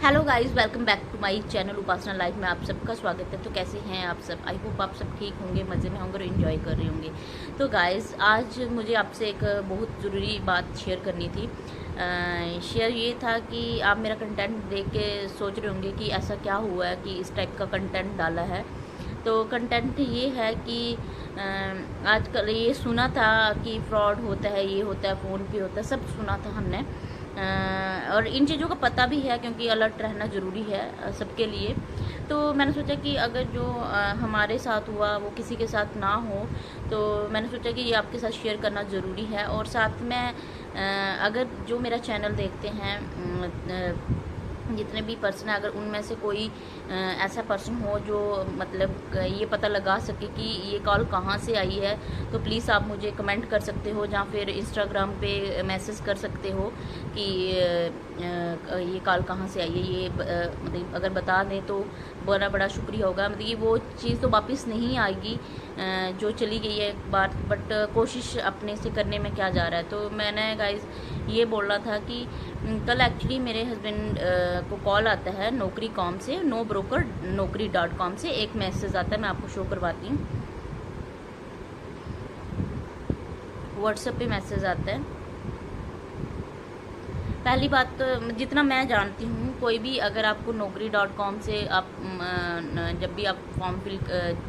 Hello guys, welcome back to my channel Upasana life में आप सबका स्वागत है। तो कैसे हैं आप सब? आई होप आप सब ठीक होंगे, मज़े में होंगे और इन्जॉय कर रहे होंगे। तो गाइस, आज मुझे आपसे एक बहुत ज़रूरी बात शेयर करनी थी। शेयर ये था कि आप मेरा कंटेंट देख के सोच रहे होंगे कि ऐसा क्या हुआ है कि इस टाइप का कंटेंट डाला है। तो कंटेंट ये है कि आजकल ये सुना था कि फ्रॉड होता है, ये होता है, फ़ोन पे होता है, सब सुना था हमने। और इन चीज़ों का पता भी है क्योंकि अलर्ट रहना ज़रूरी है सबके लिए। तो मैंने सोचा कि अगर जो हमारे साथ हुआ वो किसी के साथ ना हो, तो मैंने सोचा कि ये आपके साथ शेयर करना ज़रूरी है। और साथ में अगर जो मेरा चैनल देखते हैं जितने भी पर्सन है, अगर उनमें से कोई ऐसा पर्सन हो जो मतलब ये पता लगा सके कि ये कॉल कहाँ से आई है, तो प्लीज़ आप मुझे कमेंट कर सकते हो या फिर इंस्टाग्राम पे मैसेज कर सकते हो कि ये कॉल कहाँ से आई है। ये मतलब अगर बता दें तो बड़ा बड़ा शुक्रिया होगा। मतलब ये वो चीज़ तो वापस नहीं आएगी जो चली गई है एक बार, बट कोशिश अपने से करने में क्या जा रहा है। तो मैंने गाइज ये बोलना था कि कल एक्चुअली मेरे हस्बैंड को कॉल आता है नौकरी कॉम से, नो ब्रोकर नौकरी.com से एक मैसेज आता है। मैं आपको शो करवाती हूँ। व्हाट्सएप पे मैसेज आता है। पहली बात तो जितना मैं जानती हूँ, कोई भी अगर आपको नौकरी.com से आप जब भी आप फॉर्म फिल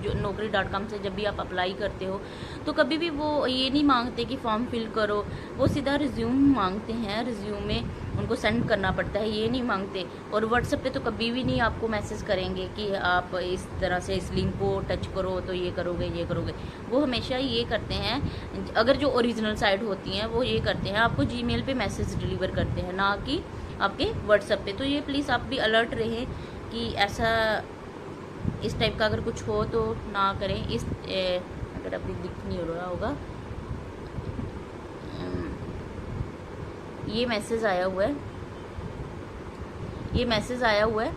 जो नौकरी.com से जब भी आप अप्लाई करते हो, तो कभी भी वो ये नहीं मांगते कि फॉर्म फिल करो। वो सीधा रिज्यूम मांगते हैं, रिज्यूमे उनको सेंड करना पड़ता है, ये नहीं मांगते। और व्हाट्सएप पे तो कभी भी नहीं आपको मैसेज करेंगे कि आप इस तरह से इस लिंक को टच करो तो ये करोगे ये करोगे। वो हमेशा ये करते हैं, अगर जो ओरिजिनल साइट होती हैं वो ये करते हैं, आपको जीमेल पे मैसेज डिलीवर करते हैं, ना कि आपके व्हाट्सएप पे। तो ये प्लीज़ आप भी अलर्ट रहें कि ऐसा इस टाइप का अगर कुछ हो तो ना करें। अगर अभी दिख नहीं हो रहा होगा, ये मैसेज आया हुआ है, ये मैसेज आया हुआ है।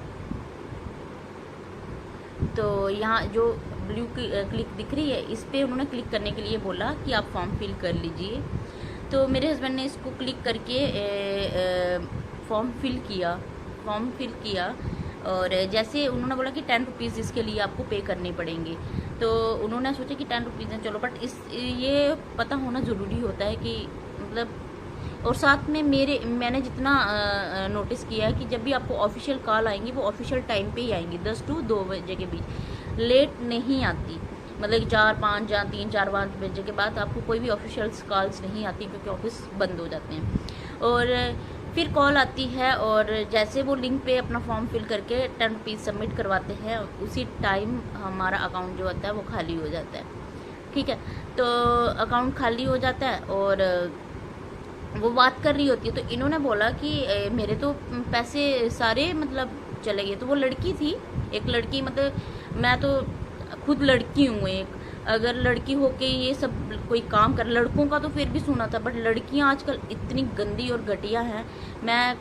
तो यहाँ जो ब्लू क्लिक दिख रही है, इस पर उन्होंने क्लिक करने के लिए बोला कि आप फॉर्म फिल कर लीजिए। तो मेरे हस्बैंड ने इसको क्लिक करके फॉर्म फिल किया। और जैसे उन्होंने बोला कि 10 रुपीज़ इसके लिए आपको पे करने पड़ेंगे। तो उन्होंने सोचा कि 10 रुपीज़ हैं, चलो, बट ये पता होना ज़रूरी होता है कि मतलब। और साथ में मैंने जितना नोटिस किया है कि जब भी आपको ऑफिशियल कॉल आएंगी वो ऑफिशियल टाइम पे ही आएंगी, 10 से 2 बजे के बीच, लेट नहीं आती। मतलब 4-5 या 3-4-5 बजे के बाद आपको कोई भी ऑफिशियल कॉल्स नहीं आती क्योंकि ऑफिस बंद हो जाते हैं। और फिर कॉल आती है और जैसे वो लिंक पे अपना फॉर्म फिल करके 10 रुपीज़ सबमिट करवाते हैं, उसी टाइम हमारा अकाउंट जो होता है वो खाली हो जाता है। ठीक है, तो अकाउंट खाली हो जाता है और वो बात कर रही होती है। तो इन्होंने बोला कि मेरे तो पैसे सारे मतलब चले गए। तो वो लड़की थी, एक लड़की, मतलब मैं तो खुद लड़की हूँ एक, अगर लड़की होके ये सब कोई काम कर, लड़कों का तो फिर भी सुना था, बट लड़कियाँ आजकल इतनी गंदी और घटिया हैं, मैं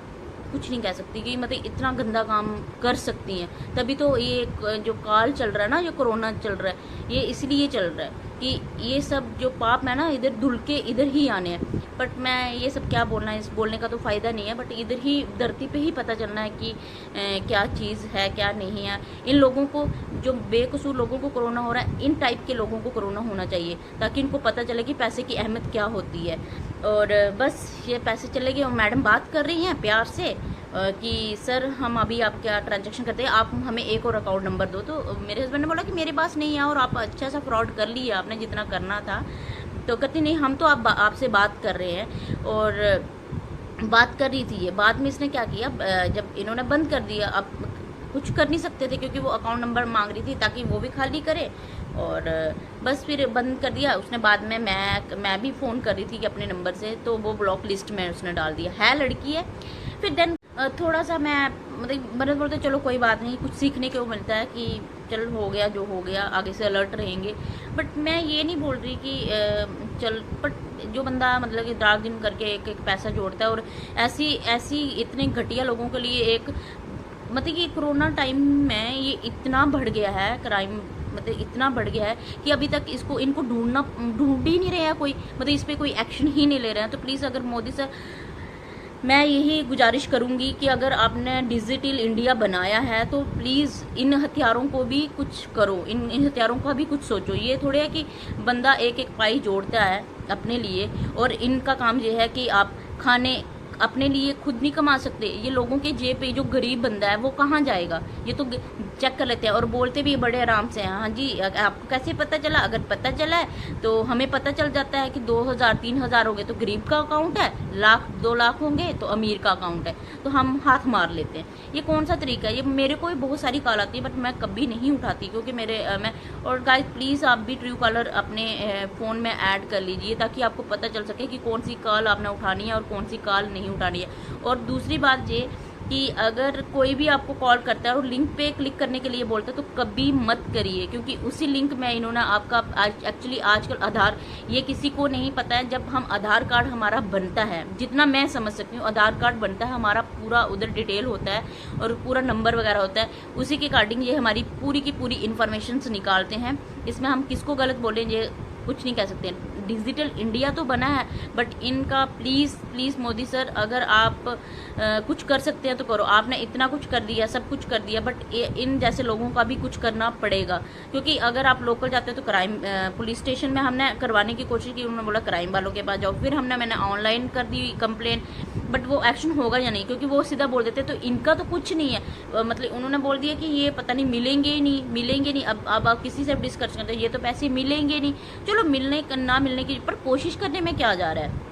कुछ नहीं कह सकती कि मतलब इतना गंदा काम कर सकती हैं। तभी तो ये जो काल चल रहा है ना, जो कोरोना चल रहा है, ये इसलिए चल रहा है कि ये सब जो पाप है ना, इधर धुल के इधर ही आने हैं। बट मैं ये सब क्या बोलना है, इस बोलने का तो फ़ायदा नहीं है, बट इधर ही धरती पे ही पता चलना है कि क्या चीज़ है क्या नहीं है। इन लोगों को, जो बेकसूर लोगों को कोरोना हो रहा है, इन टाइप के लोगों को कोरोना होना चाहिए ताकि इनको पता चले कि पैसे की अहमियत क्या होती है। और बस ये पैसे चले गए और मैडम बात कर रही हैं प्यार से कि सर हम अभी आप क्या ट्रांजैक्शन करते हैं, आप हमें एक और अकाउंट नंबर दो। तो मेरे हस्बैंड ने बोला कि मेरे पास नहीं है और आप अच्छा सा फ्रॉड कर लिया आपने जितना करना था। तो कहती नहीं, हम तो आपसे बात कर रहे हैं। और बात कर रही थी ये, बाद में इसने क्या किया, जब इन्होंने बंद कर दिया, अब कुछ कर नहीं सकते थे क्योंकि वो अकाउंट नंबर मांग रही थी ताकि वो भी खाली करे। और बस फिर बंद कर दिया उसने। बाद में मैं भी फ़ोन कर रही थी कि अपने नंबर से, तो वो ब्लॉक लिस्ट में उसने डाल दिया है, लड़की है। फिर देन थोड़ा सा मैं मतलब बोलते चलो कोई बात नहीं, कुछ सीखने को मिलता है कि चल हो गया जो हो गया, आगे से अलर्ट रहेंगे। बट मैं ये नहीं बोल रही कि चल, बट जो बंदा मतलब कि रात दिन करके एक एक पैसा जोड़ता है, और ऐसी इतने घटिया लोगों के लिए एक मतलब कि कोरोना टाइम में ये इतना बढ़ गया है क्राइम, मतलब इतना बढ़ गया है कि अभी तक इनको ढूंढ ही नहीं रहे हैं कोई, मतलब इस पर कोई एक्शन ही नहीं ले रहे हैं। तो प्लीज़ अगर मोदी सर मैं यही गुजारिश करूंगी कि अगर आपने डिजिटल इंडिया बनाया है तो प्लीज़ इन हथियारों को भी कुछ करो, इन हथियारों का भी कुछ सोचो। ये थोड़े है कि बंदा एक एक पाई जोड़ता है अपने लिए, और इनका काम ये है कि आप खाने अपने लिए खुद नहीं कमा सकते। ये लोगों के जेब पे जो गरीब बंदा है वो कहाँ जाएगा? ये तो चेक कर लेते हैं और बोलते भी बड़े आराम से हैं, हाँ जी आपको कैसे पता चला? अगर पता चला है तो हमें पता चल जाता है कि 2000-3000 हो गए तो गरीब का अकाउंट है, 1,00,000-2,00,000 होंगे तो अमीर का अकाउंट है, तो हम हाथ मार लेते हैं। ये कौन सा तरीका है? ये मेरे को भी बहुत सारी कॉल आती है बट मैं कभी नहीं उठाती, क्योंकि मैं और गाइस प्लीज़ आप भी ट्रू कॉलर अपने फ़ोन में ऐड कर लीजिए ताकि आपको पता चल सके कि कौन सी कॉल आपने उठानी है और कौन सी कॉल नहीं उठानी है। और दूसरी बात ये कि अगर कोई भी आपको कॉल करता है और लिंक पे क्लिक करने के लिए बोलता है तो कभी मत करिए, क्योंकि उसी लिंक में इन्होंने आपका एक्चुअली आजकल आधार, ये किसी को नहीं पता है, जब हम आधार कार्ड हमारा बनता है, जितना मैं समझ सकती हूँ आधार कार्ड बनता है हमारा, पूरा उधर डिटेल होता है और पूरा नंबर वगैरह होता है, उसी के अकॉर्डिंग ये हमारी पूरी की पूरी इन्फॉर्मेशन निकालते हैं। इसमें हम किसको गलत बोलें ये कुछ नहीं कह सकते। डिजिटल इंडिया तो बना है बट इनका प्लीज़ मोदी सर अगर आप कुछ कर सकते हैं तो करो। आपने इतना कुछ कर दिया, सब कुछ कर दिया, बट इन जैसे लोगों का भी कुछ करना पड़ेगा, क्योंकि अगर आप लोकल जाते हैं तो क्राइम पुलिस स्टेशन में हमने करवाने की कोशिश की, उन्होंने बोला क्राइम वालों के पास जाओ, फिर मैंने ऑनलाइन कर दी कंप्लेन, बट वो एक्शन होगा या नहीं, क्योंकि वो सीधा बोल देते तो इनका तो कुछ नहीं है, मतलब उन्होंने बोल दिया कि ये पता नहीं मिलेंगे ही नहीं। अब आप किसी से डिस्कस करते हैं ये तो पैसे मिलेंगे नहीं, चलो मिलने ना मिलने की, पर कोशिश करने में क्या जा रहा है?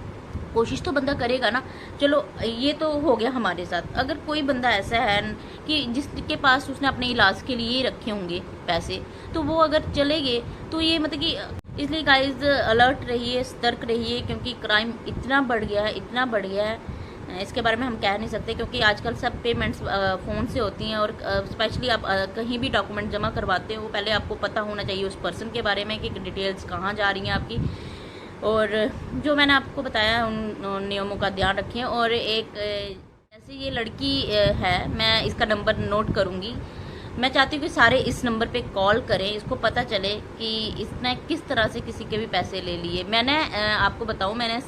कोशिश तो बंदा करेगा ना। चलो ये तो हो गया हमारे साथ। अगर कोई बंदा ऐसा है कि जिसके पास उसने अपने इलाज के लिए रखे होंगे पैसे, तो वो अगर चले गए तो ये मतलब कि, इसलिए गाइज अलर्ट रहिए, सतर्क रहिए, क्योंकि क्राइम इतना बढ़ गया है, इसके बारे में हम कह नहीं सकते, क्योंकि आजकल सब पेमेंट्स फ़ोन से होती हैं, और स्पेशली आप कहीं भी डॉक्यूमेंट जमा करवाते हो पहले आपको पता होना चाहिए उस पर्सन के बारे में कि डिटेल्स कहाँ जा रही हैं आपकी, और जो मैंने आपको बताया उन नियमों का ध्यान रखें। और एक जैसे ये लड़की है, मैं इसका नंबर नोट करूँगी, मैं चाहती हूँ कि सारे इस नंबर पे कॉल करें, इसको पता चले कि इसने किस तरह से किसी के भी पैसे ले लिए। मैंने आपको बताऊँ, मैंने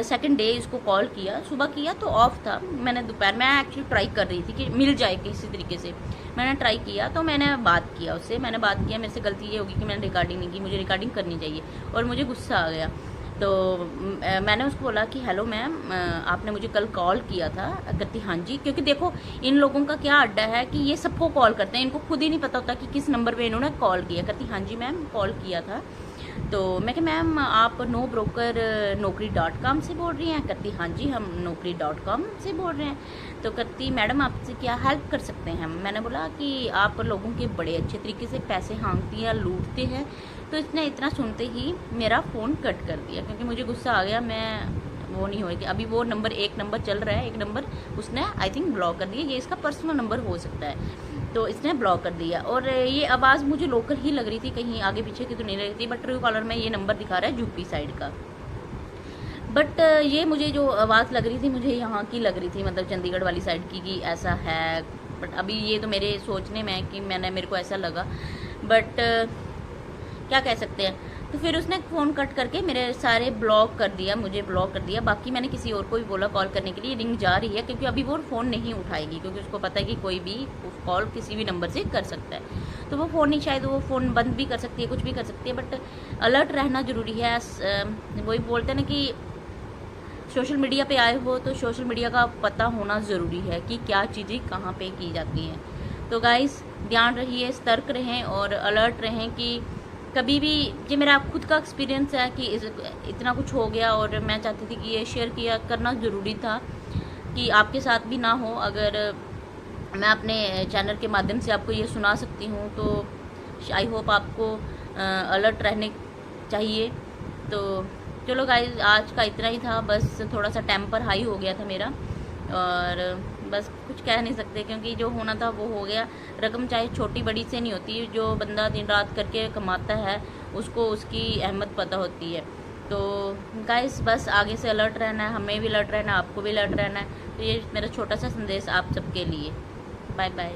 सेकंड डे इसको कॉल किया, सुबह किया तो ऑफ था, मैंने दोपहर में एक्चुअली ट्राई कर रही थी कि मिल जाए किसी तरीके से, मैंने ट्राई किया तो मैंने बात किया उससे, मेरे से गलती ये होगी कि मैंने रिकॉर्डिंग नहीं की, मुझे रिकॉर्डिंग करनी चाहिए, और मुझे गुस्सा आ गया। तो मैंने उसको बोला कि हेलो मैम, आपने मुझे कल कॉल किया था। कहती हाँ जी, क्योंकि देखो इन लोगों का क्या अड्डा है कि ये सबको कॉल करते हैं, इनको खुद ही नहीं पता होता कि किस नंबर पे इन्होंने कॉल किया। कहती हाँ जी मैम, कॉल किया था। तो मैं कहा मैम आप नो ब्रोकर नौकरी.com से बोल रही हैं? कहती हाँ जी हम नौकरी.com से बोल रहे हैं। तो कहती मैडम आपसे क्या हेल्प कर सकते हैं हम? मैंने बोला कि आप लोगों के बड़े अच्छे तरीके से पैसे हाँकती हैं, लूटते हैं। तो इसने इतना सुनते ही मेरा फ़ोन कट कर दिया, क्योंकि मुझे गुस्सा आ गया, मैं वो नहीं होगी। अभी वो नंबर एक नंबर चल रहा है, एक नंबर उसने आई थिंक ब्लॉक कर दिया, ये इसका पर्सनल नंबर हो सकता है, तो इसने ब्लॉक कर दिया। और ये आवाज़ मुझे लोकल ही लग रही थी, कहीं आगे पीछे की तो नहीं लग रही थी, बट ट्रू कॉलर में ये नंबर दिखा रहा है यूपी साइड का। बट ये मुझे जो आवाज़ लग रही थी मुझे यहाँ की लग रही थी, मतलब चंडीगढ़ वाली साइड की, कि ऐसा है। बट अभी ये तो मेरे सोचने में है कि मेरे को ऐसा लगा, बट क्या कह सकते हैं। तो फिर उसने फ़ोन कट करके मेरे सारे ब्लॉक कर दिया, मुझे ब्लॉक कर दिया। बाकी मैंने किसी और को भी बोला कॉल करने के लिए, रिंग जा रही है, क्योंकि अभी वो फ़ोन नहीं उठाएगी, क्योंकि उसको पता है कि कोई भी कॉल किसी भी नंबर से कर सकता है। तो वो फ़ोन नहीं, शायद वो फ़ोन बंद भी कर सकती है, कुछ भी कर सकती है, बट अलर्ट रहना ज़रूरी है। वही बोलते हैं ना कि सोशल मीडिया पे आए हो तो सोशल मीडिया का पता होना ज़रूरी है कि क्या चीज़ें कहाँ पे की जाती हैं। तो गाइस ध्यान रहिए, सतर्क रहें और अलर्ट रहें कि कभी भी, ये मेरा खुद का एक्सपीरियंस है कि इतना कुछ हो गया, और मैं चाहती थी कि ये शेयर करना ज़रूरी था कि आपके साथ भी ना हो। अगर मैं अपने चैनल के माध्यम से आपको ये सुना सकती हूँ तो आई होप आपको अलर्ट रहने चाहिए। तो चलो गाइस आज का इतना ही था, बस थोड़ा सा टेम्पर हाई हो गया था मेरा, और बस कुछ कह नहीं सकते, क्योंकि जो होना था वो हो गया। रकम चाहे छोटी बड़ी से नहीं होती, जो बंदा दिन रात करके कमाता है उसको उसकी अहमियत पता होती है। तो गाइस बस आगे से अलर्ट रहना है, हमें भी अलर्ट रहना है, आपको भी अलर्ट रहना है। तो ये मेरा छोटा सा संदेश आप सबके लिए। Bye bye.